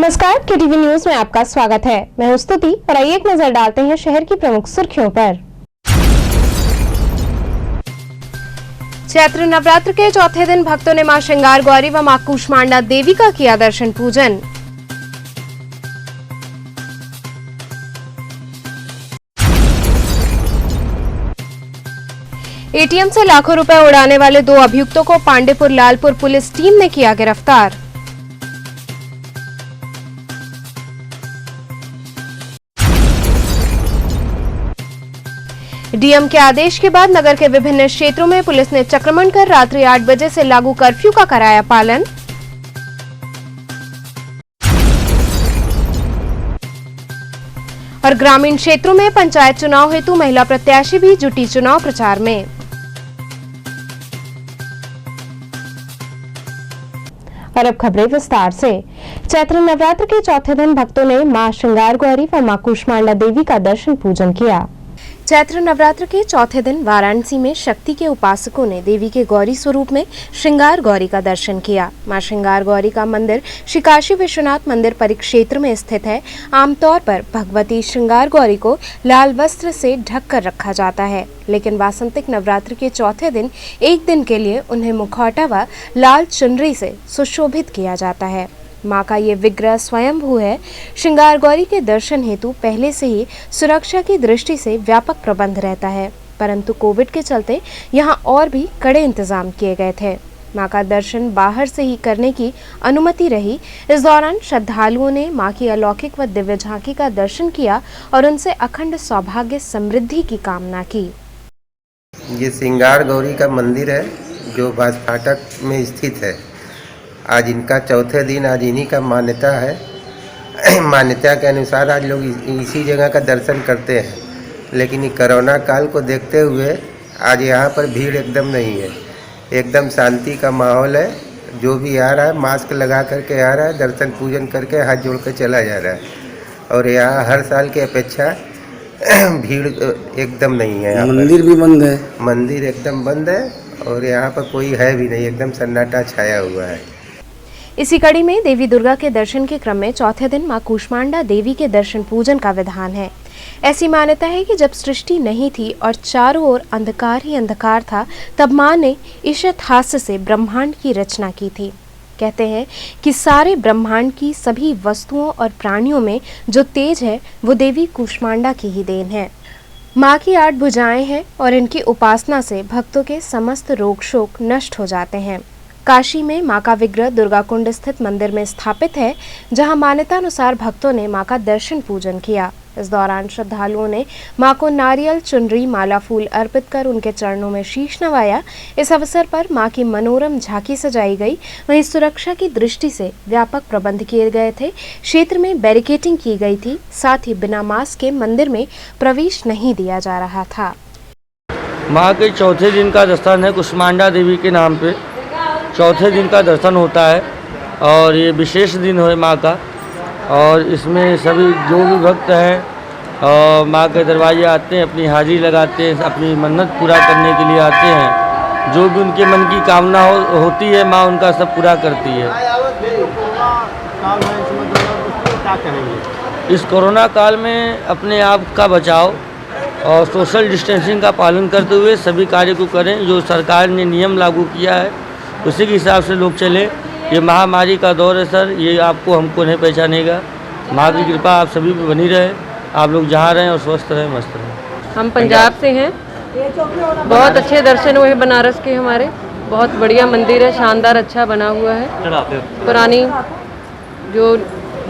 नमस्कार, KTV news में आपका स्वागत है। मैं हूं स्तुति और आइए एक नजर डालते हैं शहर की प्रमुख सुर्खियों पर। चैत्र नवरात्र के चौथे दिन भक्तों ने मां श्रृंगार गौरी व मां कूष्मांडा देवी का किया दर्शन पूजन। एटीएम से लाखों रुपए उड़ाने वाले 2 अभियुक्तों को पांडेपुर लालपुर पुलिस टीम ने किया गिरफ्तार। डीएम के आदेश के बाद नगर के विभिन्न क्षेत्रों में पुलिस ने चक्रमण कर रात्रि 8 बजे से लागू कर्फ्यू का कराया पालन। और ग्रामीण क्षेत्रों में पंचायत चुनाव हेतु महिला प्रत्याशी भी जुटी चुनाव प्रचार में। और अब खबरें विस्तार से। चैत्र नवरात्र के चौथे दिन भक्तों ने मां श्रृंगार गौरी व मां कूष्मांडा देवी का दर्शन पूजन किया। चैत्र नवरात्र के चौथे दिन वाराणसी में शक्ति के उपासकों ने देवी के गौरी स्वरूप में श्रृंगार गौरी का दर्शन किया। मां श्रृंगार गौरी का मंदिर श्री काशी विश्वनाथ मंदिर परिक्षेत्र में स्थित है। आमतौर पर भगवती श्रृंगार गौरी को लाल वस्त्र से ढककर रखा जाता है, लेकिन वासंतिक नवरात्र के चौथे दिन एक दिन के लिए उन्हें मुखौटा व लाल चुनरी से सुशोभित किया जाता है। मां का ये विग्रह स्वयंभू है। श्रृंगार गौरी के दर्शन हेतु पहले से ही सुरक्षा की दृष्टि से व्यापक प्रबंध रहता है, परंतु कोविड के चलते यहां और भी कड़े इंतजाम किए गए थे। मां का दर्शन बाहर से ही करने की अनुमति रही। इस दौरान श्रद्धालुओं ने मां की अलौकिक व दिव्य झांकी का दर्शन किया और उनसे अखंड सौभाग्य समृद्धि की कामना की। ये श्रृंगार गौरी का मंदिर है जो बास फाटक में स्थित है। आज इनका चौथे दिन, आज इन्हीं का मान्यता है। मान्यता के अनुसार आज लोग इसी जगह का दर्शन करते हैं, लेकिन कोरोना काल को देखते हुए आज यहाँ पर भीड़ एकदम नहीं है। एकदम शांति का माहौल है। जो भी आ रहा है मास्क लगा करके आ रहा है, दर्शन पूजन करके हाथ जोड़ कर चला जा रहा है। और यहाँ हर साल की अपेक्षा भीड़ एकदम नहीं है। मंदिर भी बंद है। मंदिर एकदम बंद है और यहाँ पर कोई है भी नहीं, एकदम सन्नाटा छाया हुआ है। इसी कड़ी में देवी दुर्गा के दर्शन के क्रम में चौथे दिन मां कूष्मांडा देवी के दर्शन पूजन का विधान है। ऐसी मान्यता है कि जब सृष्टि नहीं थी और चारों ओर अंधकार ही अंधकार था, तब मां ने ईशत हास्य से ब्रह्मांड की रचना की थी। कहते हैं कि सारे ब्रह्मांड की सभी वस्तुओं और प्राणियों में जो तेज है वो देवी कूष्मांडा की ही देन है। मां की 8 भुजाएं हैं और इनकी उपासना से भक्तों के समस्त रोग शोक नष्ट हो जाते हैं। काशी में मां का विग्रह दुर्गा कुंड स्थित मंदिर में स्थापित है, जहां मान्यता अनुसार भक्तों ने मां का दर्शन पूजन किया। इस दौरान श्रद्धालुओं ने मां को नारियल, चुनरी, माला, फूल अर्पित कर उनके चरणों में शीश नवाया। इस अवसर पर मां की मनोरम झांकी सजाई गई। वहीं सुरक्षा की दृष्टि से व्यापक प्रबंध किए गए थे। क्षेत्र में बैरिकेडिंग की गई थी। साथ ही बिना मास्क के मंदिर में प्रवेश नहीं दिया जा रहा था। माँ के चौथे दिन का दर्शन है। कूष्मांडा देवी के नाम पे चौथे दिन का दर्शन होता है और ये विशेष दिन है माँ का। और इसमें सभी जो भी भक्त हैं माँ के दरवाजे आते हैं, अपनी हाजिरी लगाते हैं, अपनी मन्नत पूरा करने के लिए आते हैं। जो भी उनके मन की कामना होती है माँ उनका सब पूरा करती है। इस कोरोना काल में अपने आप का बचाव और सोशल डिस्टेंसिंग का पालन करते हुए सभी कार्य को करें। जो सरकार ने नियम लागू किया है उसी के हिसाब से लोग चले। ये महामारी का दौर है सर, ये आपको हमको नहीं पहचानेगा। माँ की कृपा आप सभी पे बनी रहे। आप लोग जहाँ रहें और स्वस्थ रहें, मस्त रहें। हम पंजाब से हैं। बहुत अच्छे दर्शन हुए बनारस के हमारे। बहुत बढ़िया मंदिर है, शानदार अच्छा बना हुआ है। पुरानी जो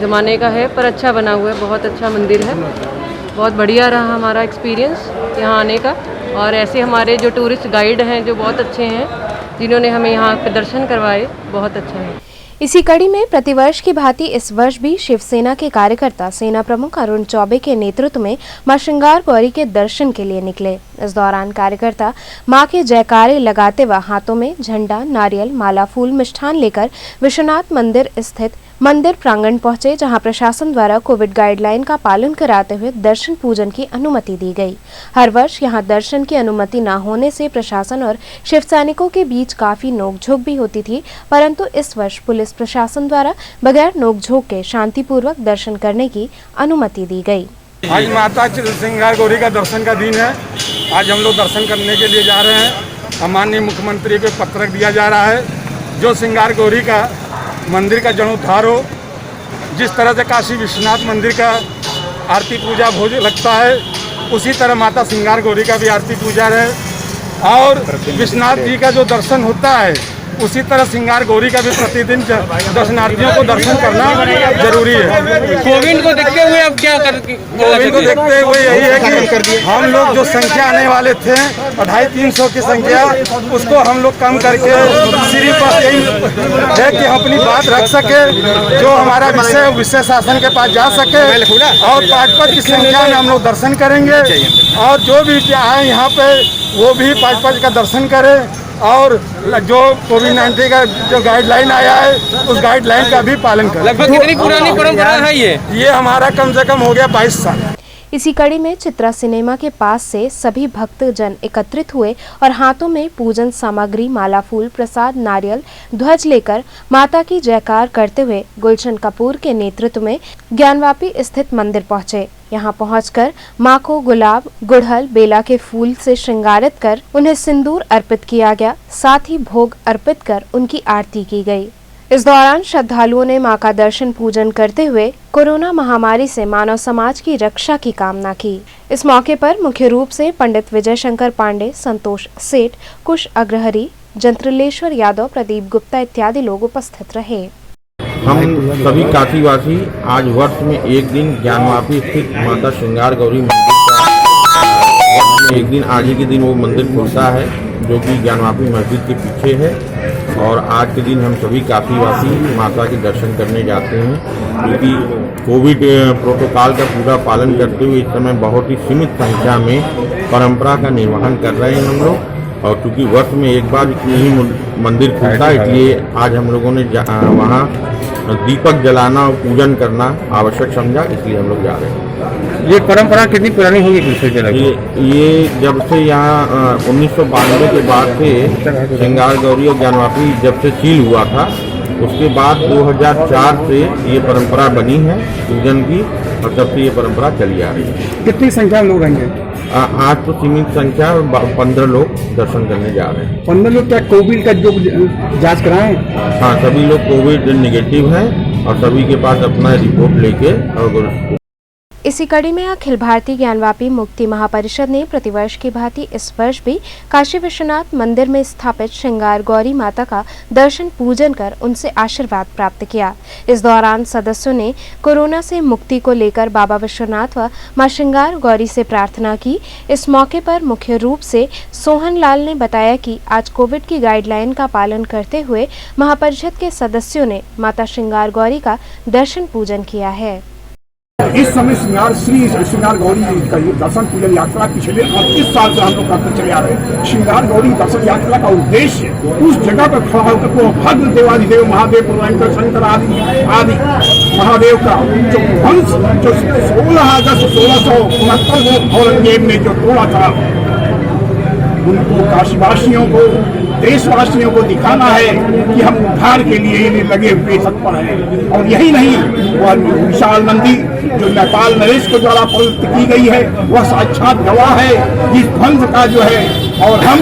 ज़माने का है पर अच्छा बना हुआ है। बहुत अच्छा मंदिर है। बहुत बढ़िया रहा हमारा एक्सपीरियंस यहाँ आने का। और ऐसे हमारे जो टूरिस्ट गाइड हैं जो बहुत अच्छे हैं, जिन्होंने हमें यहाँ पे दर्शन करवाए, बहुत अच्छा है। इसी कड़ी में प्रतिवर्ष की भांति इस वर्ष भी शिवसेना के कार्यकर्ता सेना प्रमुख अरुण चौबे के नेतृत्व में मां श्रृंगार गौरी के दर्शन के लिए निकले। इस दौरान कार्यकर्ता मां के जयकारे लगाते व हाथों में झंडा, नारियल, माला, फूल, मिष्ठान लेकर विश्वनाथ मंदिर स्थित मंदिर प्रांगण पहुंचे, जहां प्रशासन द्वारा कोविड गाइडलाइन का पालन कराते हुए दर्शन पूजन की अनुमति दी गई। हर वर्ष यहां दर्शन की अनुमति न होने से प्रशासन और शिव सैनिकों के बीच काफी नोकझोंक भी होती थी, परंतु इस वर्ष पुलिस प्रशासन द्वारा बगैर नोकझोंक के शांतिपूर्वक दर्शन करने की अनुमति दी गई। आज माता श्रृंगार गौरी का दर्शन का दिन है। आज हम लोग दर्शन करने के लिए जा रहे हैं। माननीय मुख्यमंत्री को पत्र दिया जा रहा है, जो श्रृंगार गौरी का मंदिर का जीर्णोद्धार हो। जिस तरह से काशी विश्वनाथ मंदिर का आरती पूजा भोज लगता है, उसी तरह माता श्रृंगार गौरी का भी आरती पूजा है और विश्वनाथ जी का जो दर्शन होता है, उसी तरह श्रृंगार गौरी का भी प्रतिदिन दर्शनार्थियों को दर्शन करना जरूरी है। कोविड को देखते हुए अब क्या कोविड को देखते हुए यही है कि हम लोग जो संख्या आने वाले थे 250-300 की संख्या, उसको हम लोग कम करके सिर्फ बस यही है कि हम अपनी बात रख सके, जो हमारा विषय शासन के पास जा सके और 5-5 की संख्या में हम लोग दर्शन करेंगे और जो भी आए यहाँ पे वो भी 5-5 का दर्शन करें और जो कोविड-19 का जो गाइडलाइन आया है, उस गाइडलाइन का भी पालन करें। लगभग कितनी पुरानी परंपरा है ये हमारा कम से कम हो गया 22 साल। इसी कड़ी में चित्रा सिनेमा के पास से सभी भक्तजन एकत्रित हुए और हाथों में पूजन सामग्री, माला, फूल, प्रसाद, नारियल, ध्वज लेकर माता की जयकार करते हुए गुलशन कपूर के नेतृत्व में ज्ञानवापी स्थित मंदिर पहुंचे। यहां पहुंचकर मां को गुलाब, गुड़हल, बेला के फूल से श्रृंगारित कर उन्हें सिंदूर अर्पित किया गया। साथ ही भोग अर्पित कर उनकी आरती की गई। इस दौरान श्रद्धालुओं ने मां का दर्शन पूजन करते हुए कोरोना महामारी से मानव समाज की रक्षा की कामना की। इस मौके पर मुख्य रूप से पंडित विजय शंकर पांडे, संतोष सेठ, कुश अग्रहरी, जंत्रलेश्वर यादव, प्रदीप गुप्ता इत्यादि लोग उपस्थित रहे। हम सभी काशीवासी आज वर्ष में एक दिन ज्ञानवापी स्थित माता श्रृंगार गौरी मंदिर का एक दिन आज ही के दिन वो मंदिर खुलता है, जो कि ज्ञानवापी मस्जिद के पीछे है। और आज के दिन हम सभी काशीवासी माता के दर्शन करने जाते हैं, क्योंकि कोविड प्रोटोकॉल का पूरा पालन करते हुए इस समय बहुत ही सीमित संख्या में परंपरा का निर्वहन कर रहे हैं हम लोग। और क्योंकि वर्ष में एक बार ही मंदिर खुलता है, इसलिए आज हम लोगों ने वहाँ दीपक जलाना और पूजन करना आवश्यक समझा, इसलिए हम लोग जा रहे हैं। ये परंपरा कितनी पुरानी होगी? ये जब से यहाँ 1992 के बाद से श्रृंगार गौरी और ज्ञानवापी जब से सील हुआ था, उसके बाद 2004 से ये परंपरा बनी है पूजन की, और तब से ये परंपरा चली आ रही है। कितनी संख्या में लोग आएंगे? आज तो सीमित संख्या 15 लोग दर्शन करने जा रहे हैं। 15 लोग क्या कोविड का जो जांच कराएं? हाँ, सभी लोग कोविड नेगेटिव हैं और सभी के पास अपना रिपोर्ट लेके और इसी कड़ी में अखिल भारतीय ज्ञानवापी मुक्ति महापरिषद ने प्रतिवर्ष की भांति इस वर्ष भी काशी विश्वनाथ मंदिर में स्थापित श्रृंगार गौरी माता का दर्शन पूजन कर उनसे आशीर्वाद प्राप्त किया। इस दौरान सदस्यों ने कोरोना से मुक्ति को लेकर बाबा विश्वनाथ व मां श्रृंगार गौरी से प्रार्थना की। इस मौके पर मुख्य रूप से सोहन लाल ने बताया कि आज कोविड की गाइडलाइन का पालन करते हुए महापरिषद के सदस्यों ने माता श्रृंगार गौरी का दर्शन पूजन किया है। इस समय श्रृंगार गौरी का ये दर्शन पूजन यात्रा पिछले 38 साल से हम लोग करते चले आ रहे हैं। श्रृंगार गौरी दर्शन यात्रा का उद्देश्य उस जगह पर खड़ा होकर को भद्र देवाधिदेव महादेव पुराणकर शंकर आदि महादेव का जो वंश जो 16 अगस्त 1669 को औरंगजेब ने जो तोड़ा था, उनको काशीवासियों को, देशवासियों को दिखाना है कि हम उद्धार के लिए लगे हुए तत्पर हैं। और यही नहीं, वह विशाल मंदिर जो नेपाल नरेश के द्वारा प्रवृत्त की गई है, वह साक्षात गवाह है जिस ध्वंस का जो है, और हम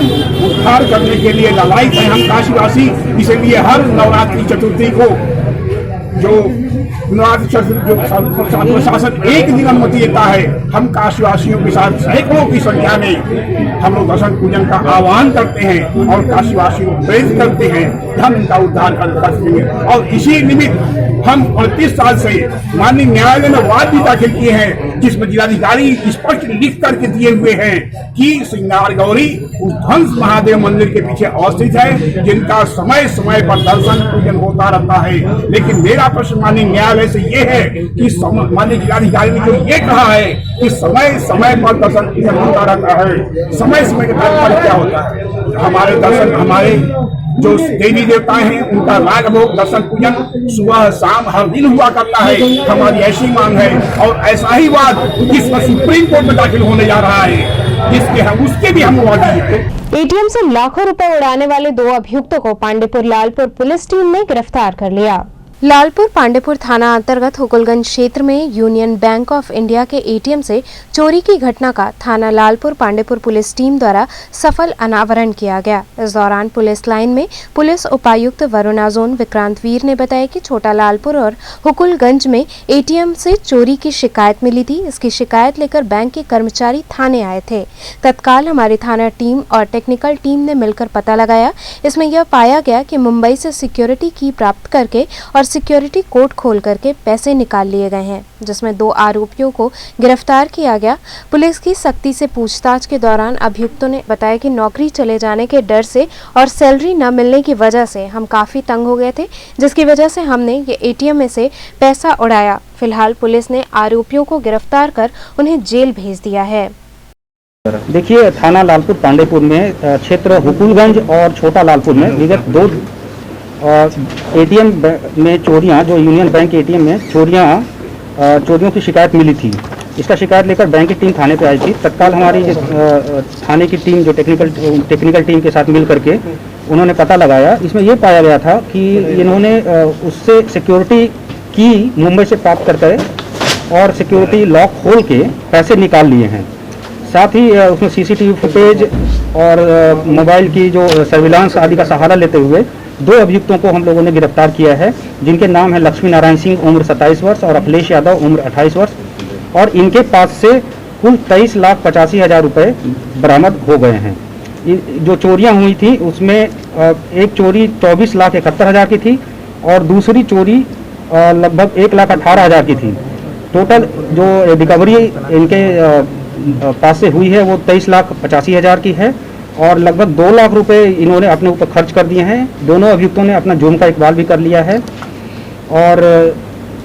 उद्धार करने के लिए ललायित हैं हम काशीवासी। इसलिए हर नवरात्रि चतुर्थी को जो प्रशासन एक दिन अनुमति देता है, हम काशीवासियों के साथ सैकड़ों की संख्या में हम लोग दर्शन पूजन का आह्वान करते हैं और काशीवासियों को प्रेरित करते हैं कि हम इनका उद्धार कर सकेंगे। और इसी निमित्त हम 38 साल से माननीय न्यायालय में वाद भी दाखिल किए हैं, जिसमें जिलाधिकारी स्पष्ट लिख करके दिए हुए हैं कि श्रृंगार गौरी उस ध्वंस महादेव मंदिर के पीछे अवस्थित है, जिनका समय समय पर दर्शन पूजन होता रहता है। लेकिन मेरा प्रश्न माननीय न्यायालय से ये है कि माननीय जिलाधिकारी ने जो ये कहा है कि समय समय पर दर्शन पूजन होता रहता है, समय समय के टाइम पर क्या होता है? हमारे दर्शन, हमारे जो देवी देवता हैं उनका राग भोग दर्शन पूजन सुबह शाम हर दिन हुआ करता है। हमारी ऐसी मांग है और ऐसा ही वाद जिसका सुप्रीम कोर्ट में दाखिल होने जा रहा है, जिसके हम उसके भी हम वादी हैं। एटीएम से लाखों रुपए उड़ाने वाले 2 अभियुक्तों को पांडेपुर लालपुर पुलिस टीम ने गिरफ्तार कर लिया। लालपुर पांडेपुर थाना अंतर्गत हुकुलगंज क्षेत्र में यूनियन बैंक ऑफ इंडिया के एटीएम से चोरी की घटना का थाना लालपुर पांडेपुर पुलिस टीम द्वारा सफल अनावरण किया गया। इस दौरान पुलिस लाइन में पुलिस उपायुक्त वरुणा जोन विक्रांत वीर ने बताया कि छोटा लालपुर और हुकुलगंज में एटीएम से चोरी की शिकायत मिली थी। इसकी शिकायत लेकर बैंक के कर्मचारी थाने आए थे। तत्काल हमारी थाना टीम और टेक्निकल टीम ने मिलकर पता लगाया। इसमें यह पाया गया कि मुंबई से सिक्योरिटी की प्राप्त करके और सिक्योरिटी कोड खोल करके पैसे निकाल लिए गए हैं, जिसमें 2 आरोपियों को गिरफ्तार किया गया। पुलिस की सख्ती से पूछताछ के दौरान अभियुक्तों ने बताया कि नौकरी चले जाने के डर से और सैलरी न मिलने की वजह से हम काफी तंग हो गए थे, जिसकी वजह से हमने ये एटीएम में से पैसा उड़ाया। फिलहाल पुलिस ने आरोपियों को गिरफ्तार कर उन्हें जेल भेज दिया है। देखिए, थाना लालपुर पांडेपुर में क्षेत्र हुकुलगंज और छोटा लालपुर में विगत 2 एटीएम में चोरियां, जो यूनियन बैंक एटीएम में चोरियों की शिकायत मिली थी। इसका शिकायत लेकर बैंक की टीम थाने पे आई थी। तत्काल हमारी थाने की टीम जो टेक्निकल टीम के साथ मिल करके उन्होंने पता लगाया। इसमें ये पाया गया था कि इन्होंने उससे सिक्योरिटी की मुंबई से प्राप्त करके और सिक्योरिटी लॉक खोल के पैसे निकाल लिए हैं। साथ ही उसमें सीसीटीवी फुटेज और मोबाइल की जो सर्विलांस आदि का सहारा लेते हुए 2 अभियुक्तों को हम लोगों ने गिरफ्तार किया है, जिनके नाम है लक्ष्मी नारायण सिंह उम्र 27 वर्ष और अखिलेश यादव उम्र 28 वर्ष। और इनके पास से कुल 23,85,000 रुपये बरामद हो गए हैं। जो चोरियां हुई थी उसमें एक चोरी 24,71,000 की थी और दूसरी चोरी लगभग 1,18,000 की थी। टोटल जो रिकवरी इनके पास से हुई है वो 23,85,000 की है और लगभग 2 लाख रुपए इन्होंने अपने ऊपर खर्च कर दिए हैं। दोनों अभियुक्तों ने अपना जुर्म का इकबाल भी कर लिया है। और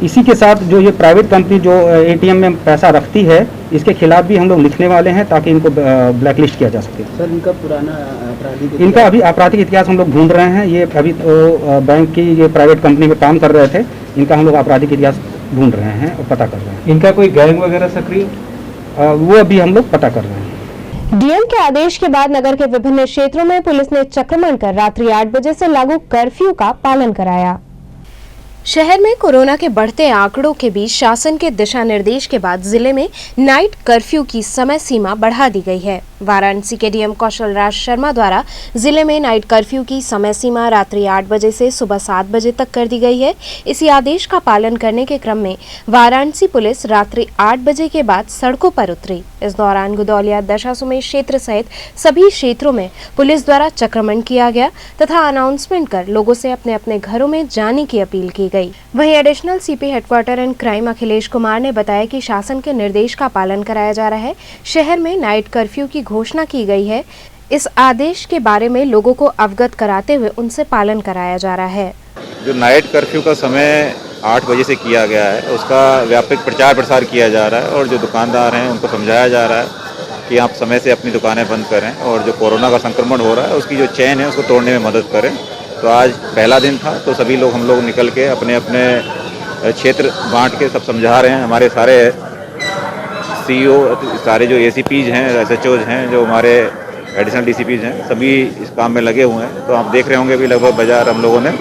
इसी के साथ जो ये प्राइवेट कंपनी जो एटीएम में पैसा रखती है, इसके खिलाफ भी हम लोग लिखने वाले हैं ताकि इनको ब्लैकलिस्ट किया जा सके। सर, इनका पुराना आपराधिक इनका अभी आपराधिक इतिहास हम लोग ढूंढ रहे हैं। ये अभी बैंक की ये प्राइवेट कंपनी में काम कर रहे थे, इनका हम लोग आपराधिक इतिहास ढूंढ रहे हैं और पता कर रहे हैं। इनका कोई गैंग वगैरह सक्रिय वो अभी हम लोग पता कर रहे हैं। डीएम के आदेश के बाद नगर के विभिन्न क्षेत्रों में पुलिस ने चक्रमण कर रात्रि 8 बजे से लागू कर्फ्यू का पालन कराया। शहर में कोरोना के बढ़ते आंकड़ों के बीच शासन के दिशा निर्देश के बाद जिले में नाइट कर्फ्यू की समय सीमा बढ़ा दी गई है। वाराणसी के डीएम कौशल राज शर्मा द्वारा जिले में नाइट कर्फ्यू की समय सीमा रात्रि 8 बजे से सुबह 7 बजे तक कर दी गई है। इसी आदेश का पालन करने के क्रम में वाराणसी पुलिस रात्रि 8 बजे के बाद सड़कों पर उतरी। इस दौरान गुदौलिया दशाश्वमेध क्षेत्र सहित सभी क्षेत्रों में पुलिस द्वारा चक्रमण किया गया तथा अनाउंसमेंट कर लोगों से अपने अपने घरों में जाने की अपील की गई। वहीं additional CP headquarter and crime Akhilesh Kumar ने बताया कि शासन के निर्देश का पालन कराया जा रहा है। शहर में नाइट कर्फ्यू की घोषणा की गई है। इस आदेश के बारे में लोगों को अवगत कराते हुए उनसे पालन कराया जा रहा है। जो नाइट कर्फ्यू का समय 8 बजे से किया गया है, उसका व्यापक प्रचार प्रसार किया जा रहा है और जो दुकानदार हैं उनको समझाया जा रहा है कि आप समय से अपनी दुकानें बंद करें और जो कोरोना का संक्रमण हो रहा है उसकी जो चेन है उसको तोड़ने में मदद करें। तो आज पहला दिन था तो सभी लोग हम लोग निकल के अपने अपने क्षेत्र बांट के सब समझा रहे हैं। हमारे सारे सीईओ, सारे जो एसीपीज हैं, एसएचओज हैं, जो हमारे एडिशनल डीसीपीज हैं, सभी इस काम में लगे हुए हैं। तो आप देख रहे होंगे भी लगभग बाजार हम लोगों ने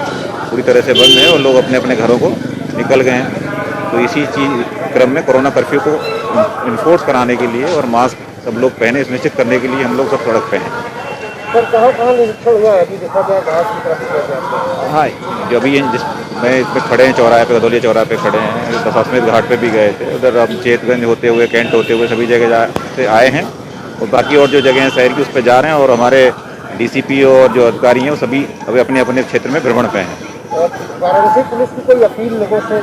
पूरी तरह से बंद है और लोग अपने अपने घरों को निकल गए हैं। तो इसी चीज़ क्रम में कोरोना कर्फ्यू को इन्फोर्स कराने के लिए और मास्क सब लोग पहने सुनिश्चित करने के लिए हम लोग सब सड़क पे हैं। सर, कहाँ निरीक्षण हुआ है? अभी देखा गया घास की तरफ। हाँ, जो अभी मैं इस पर खड़े हैं चौराहे पे, गदौलिया चौराहे पे खड़े हैं। दशाश्वमेध घाट पे भी गए थे, उधर हम चेतगंज होते हुए, कैंट होते हुए सभी जगह से आए हैं और बाकी और जो जगह हैं शहर की उस पर जा रहे हैं। और हमारे डीसीपी और जो अधिकारी हैं वो सभी अभी अपने अपने क्षेत्र में भ्रमण पे हैं। वाराणसी पुलिस की कोई अपील लोगों से?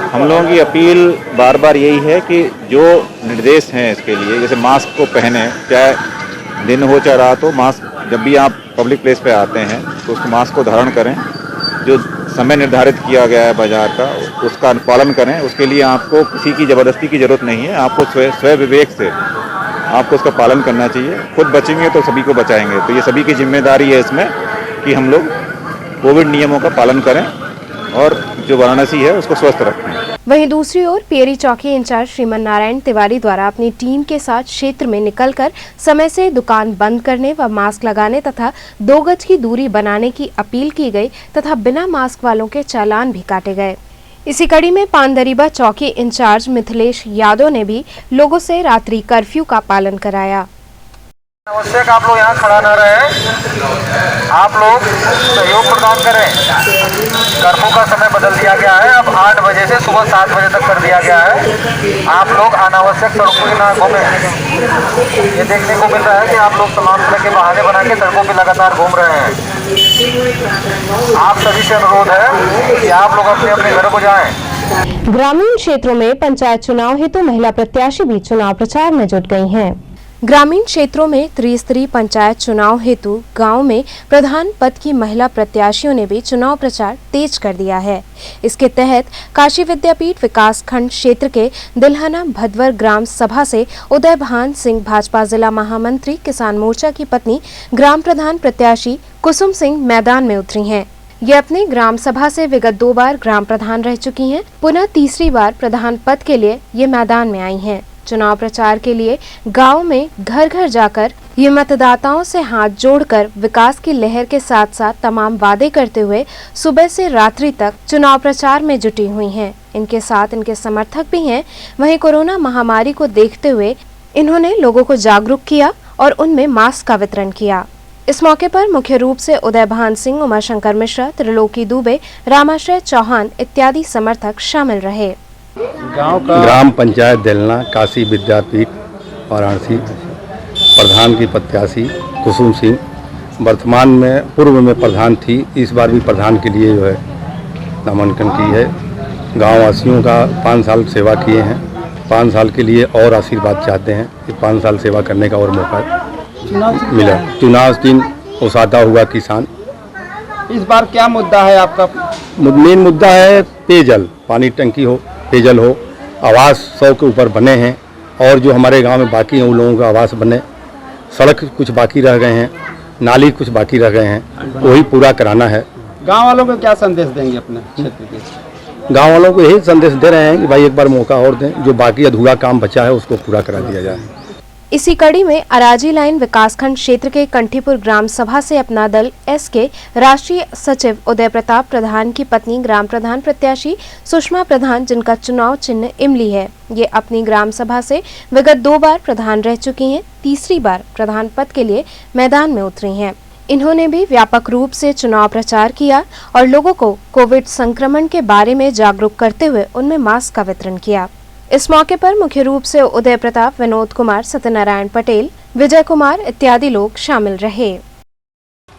हम लोगों की अपील बार बार यही है कि जो निर्देश हैं इसके लिए, जैसे मास्क को पहने, चाहे दिन हो चाहे रात हो, मास्क जब भी आप पब्लिक प्लेस पे आते हैं तो उस मास्क को धारण करें। जो समय निर्धारित किया गया है बाजार का उसका पालन करें। उसके लिए आपको किसी की ज़बरदस्ती की ज़रूरत नहीं है। आपको स्वयं विवेक से आपको उसका पालन करना चाहिए। खुद बचेंगे तो सभी को बचाएंगे। तो ये सभी की जिम्मेदारी है इसमें कि हम लोग कोविड नियमों का पालन करें और जो वाराणसी है उसको स्वस्थ रखें। वहीं दूसरी ओर पेरी चौकी इंचार्ज श्रीमन नारायण तिवारी द्वारा अपनी टीम के साथ क्षेत्र में निकलकर समय से दुकान बंद करने व मास्क लगाने तथा 2 गज की दूरी बनाने की अपील की गई तथा बिना मास्क वालों के चालान भी काटे गए। इसी कड़ी में पानदरीबा चौकी इंचार्ज मिथिलेश यादव ने भी लोगों से रात्रि कर्फ्यू का पालन कराया। आवश्यक आप लोग यहाँ खड़ा न रहें, आप लोग सहयोग प्रदान करें। कर्फ्यू का समय बदल दिया गया है, अब 8 बजे से सुबह 7 बजे तक कर दिया गया है। आप लोग अनावश्यक सड़कों पर ना घूमें। ये देखने को मिल रहा है कि आप लोग तमाम तरह के बहाने बना के सड़कों पर लगातार घूम रहे हैं। आप सभी से अनुरोध है कि आप लोग अपने अपने घर को जाएं। ग्रामीण क्षेत्रों में पंचायत चुनाव हेतु महिला प्रत्याशी भी चुनाव प्रचार में जुट गई हैं। ग्रामीण क्षेत्रों में त्रिस्तरीय पंचायत चुनाव हेतु गांव में प्रधान पद की महिला प्रत्याशियों ने भी चुनाव प्रचार तेज कर दिया है। इसके तहत काशी विद्यापीठ विकास खंड क्षेत्र के दिल्हना भदवर ग्राम सभा से उदय भान सिंह भाजपा जिला महामंत्री किसान मोर्चा की पत्नी ग्राम प्रधान प्रत्याशी कुसुम सिंह मैदान में उतरी हैं। ये अपने ग्राम सभा से विगत 2 बार ग्राम प्रधान रह चुकी हैं। पुनः तीसरी बार प्रधान पद के लिए ये मैदान में आई हैं। चुनाव प्रचार के लिए गांव में घर घर जाकर ये मतदाताओं से हाथ जोड़कर विकास की लहर के साथ साथ तमाम वादे करते हुए सुबह से रात्रि तक चुनाव प्रचार में जुटी हुई हैं। इनके साथ इनके समर्थक भी हैं। वहीं कोरोना महामारी को देखते हुए इन्होंने लोगों को जागरूक किया और उनमें मास्क का वितरण किया। इस मौके पर मुख्य रूप से उदय भान सिंह, उमाशंकर मिश्रा, त्रिलोकी दुबे, रामाश्रय चौहान इत्यादि समर्थक शामिल रहे। ग्राम पंचायत दिल्हना काशी विद्यापीठ वाराणसी प्रधान की प्रत्याशी कुसुम सिंह वर्तमान में पूर्व में प्रधान थी, इस बार भी प्रधान के लिए जो है नामांकन की है। गांव वासियों का 5 साल सेवा किए हैं, 5 साल के लिए और आशीर्वाद चाहते हैं कि 5 साल सेवा करने का और मौका मिला। चुनाव दिन उसाता हुआ किसान। इस बार क्या मुद्दा है आपका? मेन मुद्दा है पेयजल, पानी टंकी हो, पेयजल हो, आवास 100 के ऊपर बने हैं और जो हमारे गांव में बाकी हैं उन लोगों का आवास बने। सड़क कुछ बाकी रह गए हैं, नाली कुछ बाकी रह गए हैं, वही पूरा कराना है। गांव वालों को क्या संदेश देंगे अपने क्षेत्र के? गांव वालों को यही संदेश दे रहे हैं कि भाई एक बार मौका और दें, जो बाकी अधूरा काम बचा है उसको पूरा करा दिया जाए। इसी कड़ी में अराजी लाइन विकासखंड क्षेत्र के कंठीपुर ग्राम सभा से अपना दल एस के राष्ट्रीय सचिव उदय प्रताप प्रधान की पत्नी ग्राम प्रधान प्रत्याशी सुषमा प्रधान, जिनका चुनाव चिन्ह इमली है, ये अपनी ग्राम सभा से विगत 2 बार प्रधान रह चुकी हैं। तीसरी बार प्रधान पद के लिए मैदान में उतरी हैं। इन्होंने भी व्यापक रूप से चुनाव प्रचार किया और लोगों को कोविड संक्रमण के बारे में जागरूक करते हुए उनमें मास्क का वितरण किया। इस मौके पर मुख्य रूप से उदय प्रताप, विनोद कुमार, सत्यनारायण पटेल, विजय कुमार इत्यादि लोग शामिल रहे।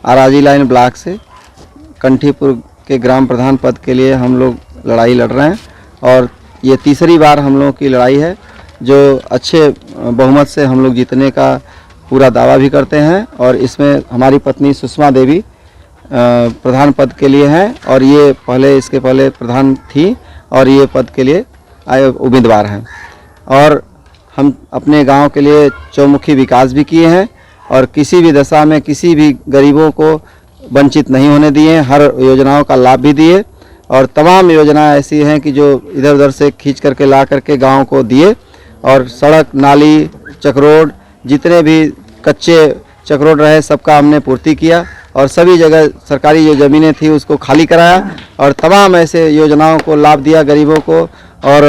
अराजी लाइन ब्लॉक से कंठीपुर के ग्राम प्रधान पद के लिए हम लोग लड़ाई लड़ रहे हैं और ये तीसरी बार हम लोगों की लड़ाई है, जो अच्छे बहुमत से हम लोग जीतने का पूरा दावा भी करते हैं। और इसमें हमारी पत्नी सुषमा देवी प्रधान पद के लिए हैं और ये इसके पहले प्रधान थी और ये पद के लिए उम्मीदवार हैं। और हम अपने गांव के लिए चौमुखी विकास भी किए हैं और किसी भी दशा में किसी भी गरीबों को वंचित नहीं होने दिए, हर योजनाओं का लाभ भी दिए और तमाम योजनाएं ऐसी हैं कि जो इधर उधर से खींच करके ला करके गांव को दिए। और सड़क, नाली, चक्रोड, जितने भी कच्चे चक्रोड रहे सबका हमने पूर्ति किया और सभी जगह सरकारी जो ज़मीनें थी उसको खाली कराया और तमाम ऐसे योजनाओं को लाभ दिया गरीबों को। और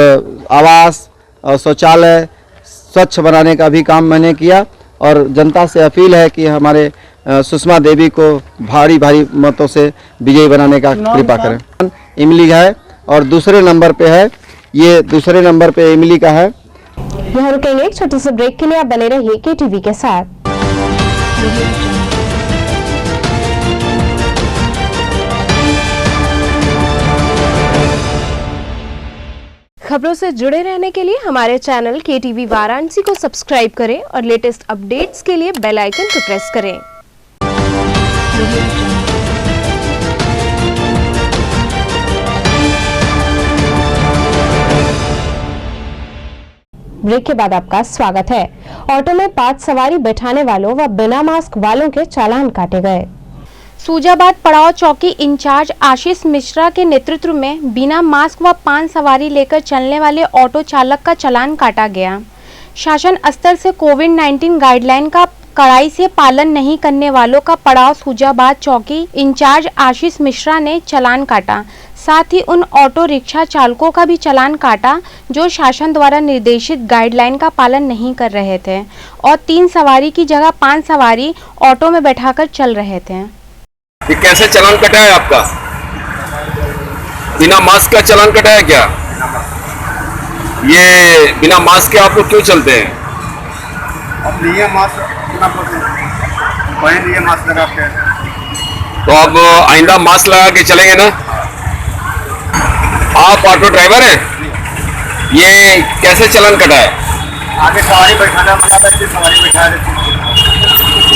आवास और शौचालय स्वच्छ बनाने का भी काम मैंने किया और जनता से अपील है कि हमारे सुषमा देवी को भारी भारी मतों से विजयी बनाने का कृपा करें। इमली है और दूसरे नंबर पे है, ये दूसरे नंबर पे इमली का है। यहाँ रुकेंगे एक छोटे से ब्रेक के लिए, आप बने रहिए KTV के साथ। खबरों से जुड़े रहने के लिए हमारे चैनल KTV वाराणसी को सब्सक्राइब करें और लेटेस्ट अपडेट्स के लिए बेल आइकन को प्रेस करें। ब्रेक के बाद आपका स्वागत है। ऑटो में 5 सवारी बैठाने वालों व बिना मास्क वालों के चालान काटे गए। सूजाबाद पड़ाव चौकी इंचार्ज आशीष मिश्रा के नेतृत्व में बिना मास्क व 5 सवारी लेकर चलने वाले ऑटो चालक का चालान काटा गया। शासन स्तर से कोविड-19 गाइडलाइन का कड़ाई से पालन नहीं करने वालों का पड़ाव सूजाबाद चौकी इंचार्ज आशीष मिश्रा ने चालान काटा। साथ ही उन ऑटो रिक्शा चालकों का भी चालान काटा जो शासन द्वारा निर्देशित गाइडलाइन का पालन नहीं कर रहे थे और 3 सवारी की जगह 5 सवारी ऑटो में बैठाकर चल रहे थे। ये कैसे चालान कटा है आपका? बिना मास्क का चालान कटा है क्या? ये बिना मास्क के आप लोग क्यों चलते हैं? अब लिए मास्क पहन लिए मास्क लगा के। तो अब आइंदा मास्क लगा के चलेंगे ना? आप ऑटो ड्राइवर हैं? ये कैसे चालान कटा है? आगे सवारी बैठाना मना था, इसलिए सवारी बैठा रहे थे।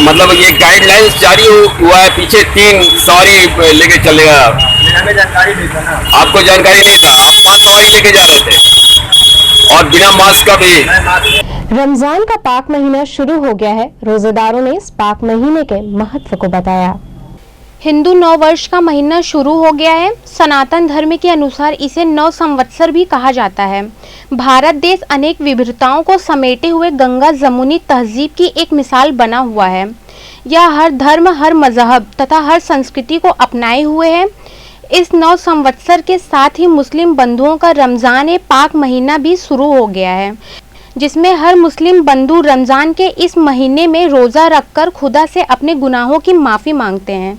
मतलब ये गाइडलाइंस जारी हुआ है, पीछे 3 सवारी लेके चलेगा। हमें जानकारी नहीं था ना। आपको जानकारी नहीं था, आप 5 सवारी लेके जा रहे थे और बिना मास्क का भी। रमजान का पाक महीना शुरू हो गया है। रोजेदारों ने इस पाक महीने के महत्व को बताया। हिंदू नव वर्ष का महीना शुरू हो गया है। सनातन धर्म के अनुसार इसे नव संवत्सर भी कहा जाता है। भारत देश अनेक विविधताओं को समेटे हुए गंगा जमुनी तहजीब की एक मिसाल बना हुआ है। यह हर धर्म, हर मजहब तथा हर संस्कृति को अपनाए हुए है। इस नव संवत्सर के साथ ही मुस्लिम बंधुओं का रमजान पाक महीना भी शुरू हो गया है, जिसमें हर मुस्लिम बंधु रमजान के इस महीने में रोज़ा रखकर खुदा से अपने गुनाहों की माफ़ी मांगते हैं।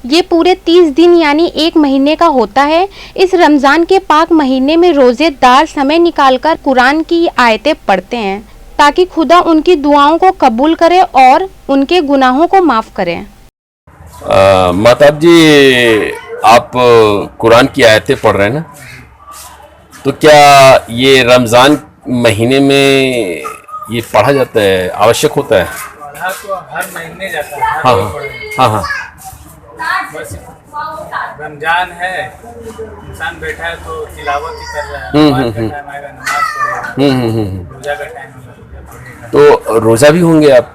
ये पूरे 30 दिन यानी 1 महीने का होता है। इस रमज़ान के पाक महीने में रोज़ेदार समय निकालकर कुरान की आयतें पढ़ते हैं ताकि खुदा उनकी दुआओं को कबूल करे और उनके गुनाहों को माफ़ करे। माताब जी, आप कुरान की आयतें पढ़ रहे हैं ना, तो क्या ये रमज़ान महीने में ये पढ़ा जाता है, आवश्यक होता है? पढ़ा तो हर महीने जाता है। हाँ हाँ। बस रमजान है, इंसान बैठा है तो तिलावत ही कर रहा है। नमाज का टाइम आएगा, नमाज पढ़ेगा। रोजा का टाइम होगा तो रोजा भी होंगे आप?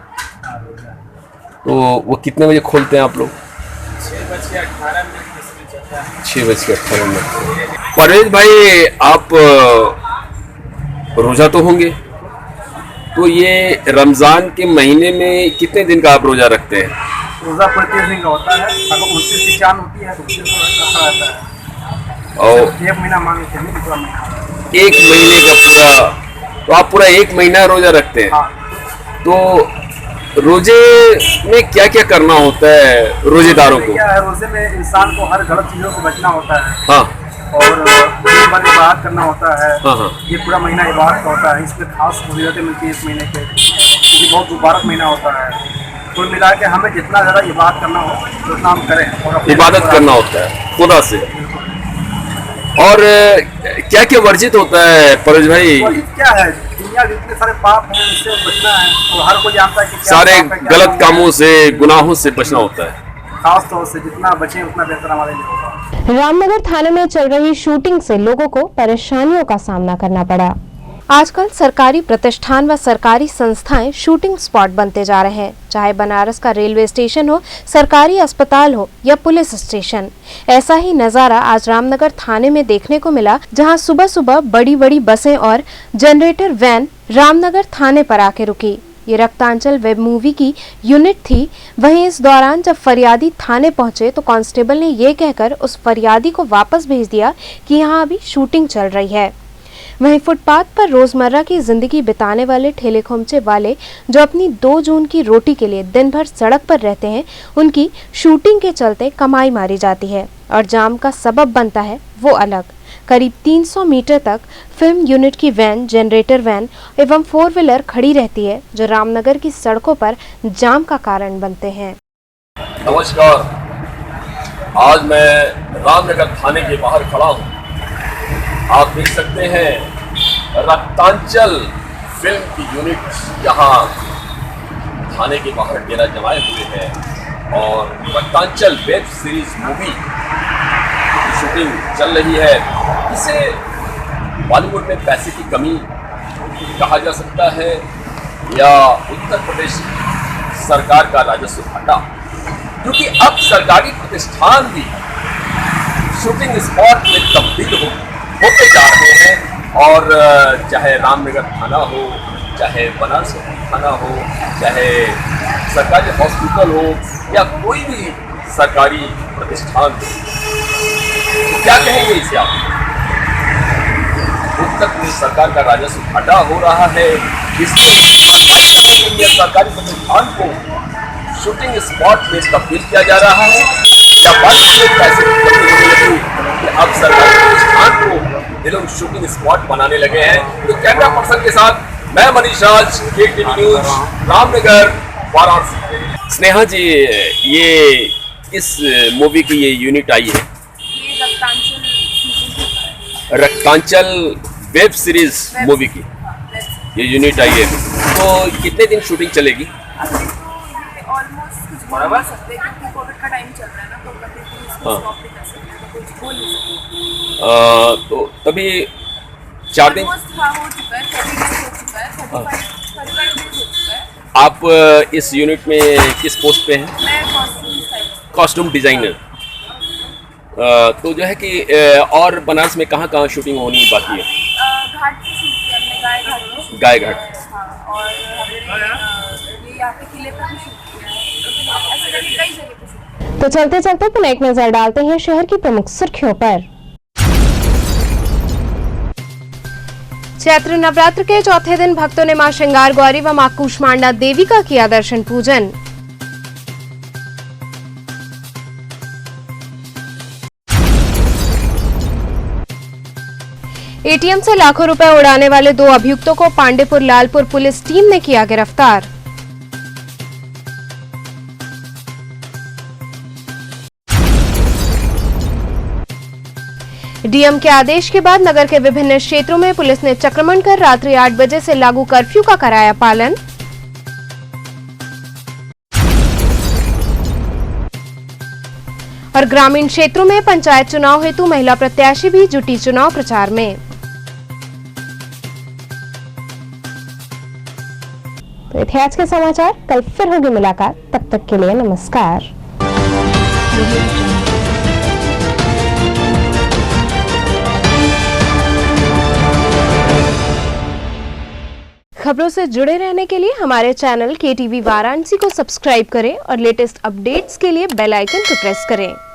तो वो कितने बजे खोलते हैं आप लोग? 6:18 चलता है। 6:18। परवेज भाई, आप रोजा तो होंगे, तो ये रमजान के महीने में कितने दिन का आप रोजा रखते हैं? रोजा 25 दिन का होता है। अगर 29 की चांद होती है तो 29 दिन रहता है। और 1 महीना मांगते हैं, पूरा महीना। 1 महीने का पूरा? तो आप पूरा 1 महीना रोजा रखते हैं? हाँ। तो रोजे में क्या क्या करना होता है रोजेदारों को? क्या है, रोजे में इंसान को हर गलत चीजों से बचना होता है। हाँ। और दिन भर इबादत करना होता है। हाँ। ये पूरा महीना इबादत का होता है। इसमें खास फजीलतें मिलती है इस महीने के। ये बहुत मुबारक महीना होता है। कुल मिला के हमें जितना ज़्यादा इबादत करना हो उतना हम करें और इबादत करना होता है खुदा से। और क्या क्या वर्जित होता है परवेज भाई? क्या है, दुनिया के इतने सारे पाप हैं, उससे बचना है। तो हर कोई जानता है कि क्या सारे पाप है, क्या गलत कामों से, गुनाहों से बचना होता है। खास तौर से जितना बचें उतना बेहतर हमारे लिए होगा। रामनगर थाने में चल रही शूटिंग से लोगों को परेशानियों का सामना करना पड़ा। आजकल सरकारी प्रतिष्ठान व सरकारी संस्थाएं शूटिंग स्पॉट बनते जा रहे हैं, चाहे बनारस का रेलवे स्टेशन हो, सरकारी अस्पताल हो या पुलिस स्टेशन। ऐसा ही नज़ारा आज रामनगर थाने में देखने को मिला, जहां सुबह सुबह बड़ी बड़ी बसें और जनरेटर वैन रामनगर थाने पर आके रुकी। ये रक्तांचल वेब मूवी की यूनिट थी। वहीं इस दौरान जब फरियादी थाने पहुंचे तो कांस्टेबल ने ये कहकर उस फरियादी को वापस भेज दिया कि यहाँ अभी शूटिंग चल रही है। वहीं फुटपाथ पर रोजमर्रा की जिंदगी बिताने वाले ठेले खोमचे वाले जो अपनी 2 जून की रोटी के लिए दिन भर सड़क पर रहते हैं, उनकी शूटिंग के चलते कमाई मारी जाती है और जाम का सबब बनता है वो अलग। करीब 300 मीटर तक फिल्म यूनिट की वैन, जनरेटर वैन एवं 4 व्हीलर खड़ी रहती है, जो रामनगर की सड़कों पर जाम का कारण बनते हैं। नमस्कार, आज मैं रामनगर थाने के बाहर खड़ा हूँ। आप देख सकते हैं रक्तांचल फिल्म की यूनिट यहाँ थाने के बाहर डेरा जमाए हुए है और रक्तांचल वेब सीरीज मूवी की शूटिंग चल रही है। इसे बॉलीवुड में पैसे की कमी कहा जा सकता है या उत्तर प्रदेश सरकार का राजस्व घाटा, क्योंकि अब सरकारी प्रतिष्ठान भी शूटिंग स्पॉट में तब्दील होते जा रहे हैं। और चाहे रामनगर थाना हो, चाहे बनारस थाना हो, चाहे सरकारी हॉस्पिटल हो या कोई भी सरकारी प्रतिष्ठान हो, तो क्या कहेंगे इसे आप? उत्तर प्रदेश सरकार का राजस्व घाटा हो रहा है, इसलिए सरकारी प्रतिष्ठान को शूटिंग स्पॉट में तब्दील किया जा रहा है। या बात पैसे अब सरकारी प्रतिष्ठान को ये लोग शूटिंग स्पॉट बनाने लगे हैं। तो कैमरा पर्सन के साथ मैं मनीष राज, KTV न्यूज, रामनगर, वाराणसी। स्नेहा जी, ये किस मूवी की ये यूनिट आई है? रक्तांचल वेब सीरीज मूवी की ये यूनिट आई है। तो कितने दिन शूटिंग चलेगी? तो तभी 4 दिन आप इस यूनिट में किस पोस्ट पे हैं? Costume designer. तो जो है कि और बनारस में कहाँ कहाँ शूटिंग होनी बाकी है? गाय घाट। तो चलते चलते पुनः एक नजर डालते हैं शहर की प्रमुख सुर्खियों पर। चैत्र नवरात्र के चौथे दिन भक्तों ने मां श्रृंगार गौरी व मां कूष्मांडा देवी का किया दर्शन पूजन। एटीएम से लाखों रुपए उड़ाने वाले 2 अभियुक्तों को पांडेपुर लालपुर पुलिस टीम ने किया गिरफ्तार। डीएम के आदेश के बाद नगर के विभिन्न क्षेत्रों में पुलिस ने चक्रमण कर रात्रि 8 बजे से लागू कर्फ्यू का कराया पालन। और ग्रामीण क्षेत्रों में पंचायत चुनाव हेतु महिला प्रत्याशी भी जुटी चुनाव प्रचार में। तो थे आज के समाचार, कल फिर होगी मुलाकात, तब तक के लिए नमस्कार। खबरों से जुड़े रहने के लिए हमारे चैनल KTV वाराणसी को सब्सक्राइब करें और लेटेस्ट अपडेट्स के लिए बेल आइकन को प्रेस करें।